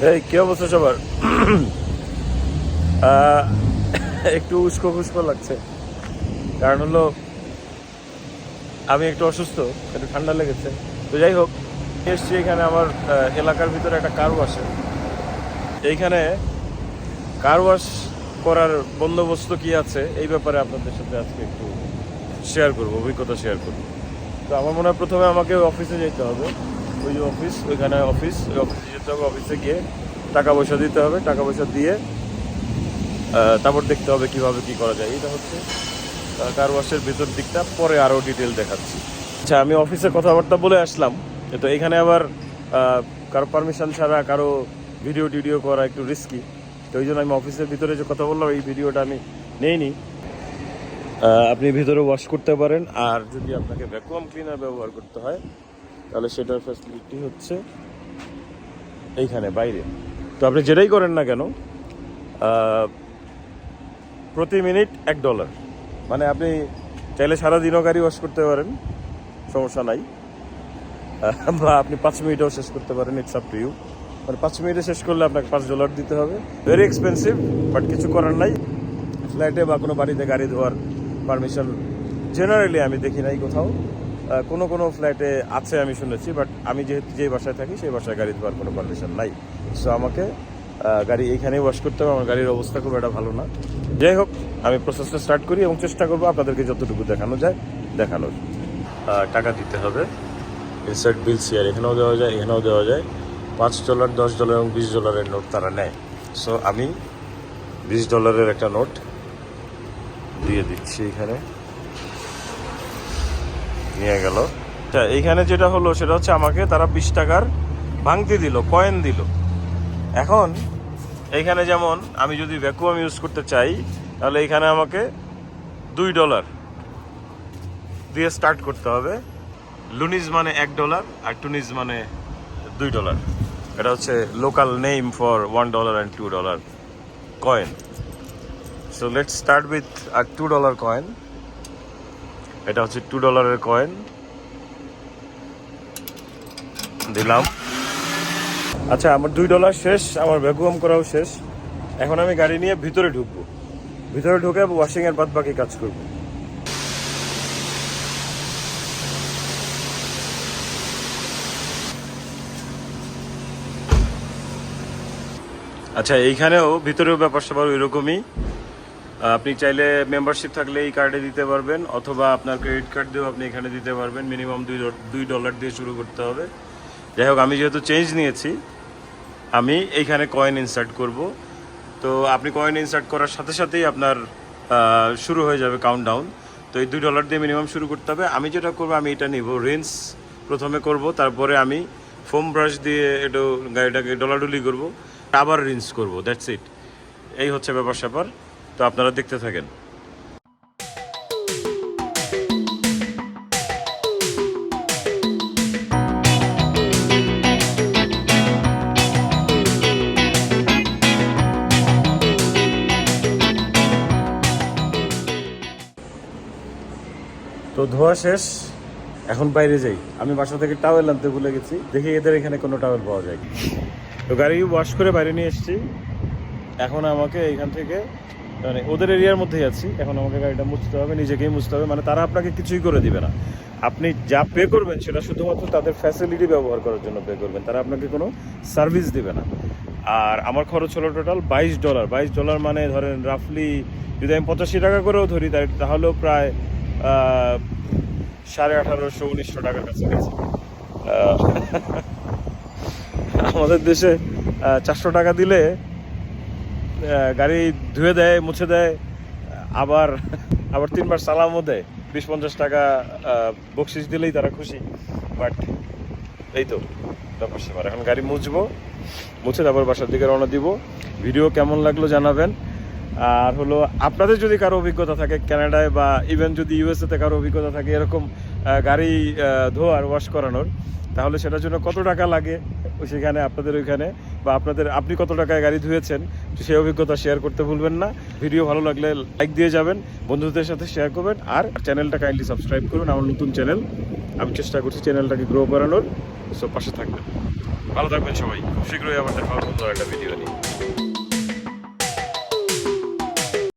এই কি অবস্থা সবার? একটু উস্কো খুস্কো লাগছে, কারণ হলো আমি একটু অসুস্থ, একটু ঠান্ডা লেগেছে। তো যাই হোক, এসছি এখানে আমার এলাকার ভিতরে একটা কার ওয়াশ। এইখানে কার ওয়াশ করার বন্দোবস্ত কি আছে এই ব্যাপারে আপনাদের সাথে আজকে একটু শেয়ার করবো, অভিজ্ঞতা শেয়ার করবো। তো আমার মনে হয় প্রথমে আমাকে অফিসে যেতে হবে। ওই যে অফিস, ওইখানে অফিস, ওই অফিসে যেতে হবে। অফিসে গিয়ে টাকা পয়সা দিতে হবে, টাকা পয়সা দিয়ে তারপর দেখতে হবে কিভাবে কি করা যায়। এটা হচ্ছে কার ওয়াশের ভিতর দিকটা, পরে আরও ডিটেল দেখাচ্ছি। আচ্ছা, আমি অফিসে কথাবার্তা বলে আসলাম। তো এখানে আবার কারো পারমিশন ছাড়া কারো ভিডিও টিডিও করা একটু রিস্কি। তো ওই জন্য আমি অফিসের ভিতরে যে কথা বললাম, এই ভিডিওটা আমি নেইনি। আপনি ভিতরে ওয়াশ করতে পারেন, আর যদি আপনাকে ভ্যাকুয়াম ক্লিনার ব্যবহার করতে হয় তাহলে সেটার ফ্যাসিলিটি হচ্ছে এইখানে বাইরে। তো আপনি যেটাই করেন না কেন, প্রতি মিনিট $1। মানে আপনি চাইলে সারাদিনও গাড়ি ওয়াশ করতে পারেন, সমস্যা নাই। বা আপনি 5 মিনিটেও শেষ করতে পারেন, ইটস আপ টু ইউ। মানে 5 মিনিটে শেষ করলে আপনাকে $5 দিতে হবে। ভেরি এক্সপেন্সিভ, বাট কিছু করার নাই। ফ্ল্যাটে বা কোনো বাড়িতে গাড়ি ধোয়ার পারমিশন জেনারেলি আমি দেখি নাই কোথাও। কোনো কোনো ফ্ল্যাটে আছে আমি শুনেছি, বাট আমি যেহেতু যেই বাসায় থাকি সেই বাসায় গাড়ি ধোয়ার কোনো পারমিশন নাই। সো আমাকে গাড়ি এইখানেই ওয়াশ করতে হবে। আমার গাড়ির অবস্থা খুব একটা ভালো না। যাই হোক, আমি প্রসেসটা স্টার্ট করি এবং চেষ্টা করবো আপনাদেরকে যতটুকু দেখানো যায় দেখানোর। টাকা দিতে হবে। ইনসার্ট বিল শেয়ার এখানেও দেওয়া যায়, এখানেও দেওয়া যায়। $5, $10 এবং $20 নোট তারা নেয়। সো আমি $20 একটা নোট দিয়ে দিচ্ছি, এখানে নিয়ে গেল। এইখানে যেটা হলো সেটা হচ্ছে আমাকে তারা $20 ভাঙতি দিল, কয়েন দিল। এখন এইখানে যেমন আমি যদি ভ্যাকুয়াম ইউজ করতে চাই তাহলে এইখানে আমাকে $2 দিয়ে স্টার্ট করতে হবে। লুনিজ মানে $1 আর টুনিজ মানে $2। এটা হচ্ছে local name for $1 and $2 coin. So let's start with আর $2 কয়েন। এটা হচ্ছে $2 কয়েন, দিলাম। আচ্ছা, আমার $2 শেষ, আমার ভ্যাকুয়াম করাও শেষ। এখন আমি গাড়ি নিয়ে ভিতরে ঢুকবো। ভিতরে ঢুকে ওয়াশিংয়ের বাদ বাকি কাজ করবো। আচ্ছা, এইখানেও ভিতরেও ব্যাপার স্যাপার ওইরকমই। আপনি চাইলে মেম্বারশিপ থাকলে এই কার্ডে দিতে পারবেন, অথবা আপনার ক্রেডিট কার্ড দিয়েও আপনি এখানে দিতে পারবেন। মিনিমাম $2 দিয়ে শুরু করতে হবে। যাই হোক, আমি যেহেতু চেঞ্জ নিয়েছি, আমি এইখানে কয়েন ইনসার্ট করব। তো আপনি কয়েন ইনসার্ট করার সাথে সাথেই আপনার শুরু হয়ে যাবে কাউন্টডাউন। তো এই $2 দিয়ে মিনিমাম শুরু করতে হবে। আমি যেটা করবো, আমি এটা নিব, রিন্স প্রথমে করব, তারপরে আমি ফোম ব্রাশ দিয়ে একটু গাড়িটাকে ডলাডুলি করবো, আবার রিন্স করব। That's it. এই হচ্ছে ব্যাপার স্যাপার। তো আপনারা দেখতে থাকেন। তো ধোয়া শেষ, এখন বাইরে যাই। আমি বাসা থেকে টাওয়েল আনতে ভুলে গেছি, দেখি এদের এখানে কোনো টাওয়েল পাওয়া যায়। তো গাড়ি ওয়াশ করে বাইরে নিয়ে এসেছি। এখন আমাকে এইখান থেকে, মানে ওদের এরিয়ার মধ্যেই আছি, এখন আমাকে গাড়িটা মুছতে হবে, নিজেকেই মুছতে হবে। মানে তারা আপনাকে কিছুই করে দিবে না। আপনি যা পে করবেন সেটা শুধুমাত্র তাদের ফ্যাসিলিটি ব্যবহার করার জন্য পে করবেন, তারা আপনাকে কোনো সার্ভিস দিবে না। আর আমার খরচ হলো টোটাল $22। $22 মানে ধরেন রাফলি যদি আমি $85 করেও ধরি, তাহলেও প্রায় 1850-1900 টাকার কাছাকাছি। আমাদের দেশে 400 টাকা দিলে গাড়ি ধুয়ে দেয়, মুছে দেয়, আবার 3বার সালামও দেয়। 20-50 টাকা বকশিস দিলেই তারা খুশি। বাট এই তো ব্যাপার স্যাপার। এখন গাড়ি মুছে তারপর বাসার দিকে রওনা দিব। ভিডিও কেমন লাগলো জানাবেন। আর হলো, আপনাদের যদি কারো অভিজ্ঞতা থাকে কানাডায়, বা ইভেন যদি ইউএসএতে কারো অভিজ্ঞতা থাকে এরকম গাড়ি ধোয়ার, ওয়াশ করানোর, তাহলে সেটার জন্য কত টাকা লাগে সেখানে আপনাদের ওইখানে, বা আপনি কত টাকায় গাড়ি ধুয়েছেন, সেই অভিজ্ঞতা শেয়ার করতে ভুলবেন না। ভিডিও ভালো লাগলে লাইক দিয়ে যাবেন, বন্ধুদের সাথে শেয়ার করবেন, আর চ্যানেলটা কাইন্ডলি সাবস্ক্রাইব করুন। আমার নতুন চ্যানেল, আমি চেষ্টা করছি চ্যানেলটাকে গ্রো করানোর। সব পাশে থাকবেন। ভালো থাকবেন সবাই, খুব শীঘ্রই আবার দেখা হবে নতুন একটা ভিডিও নিয়ে।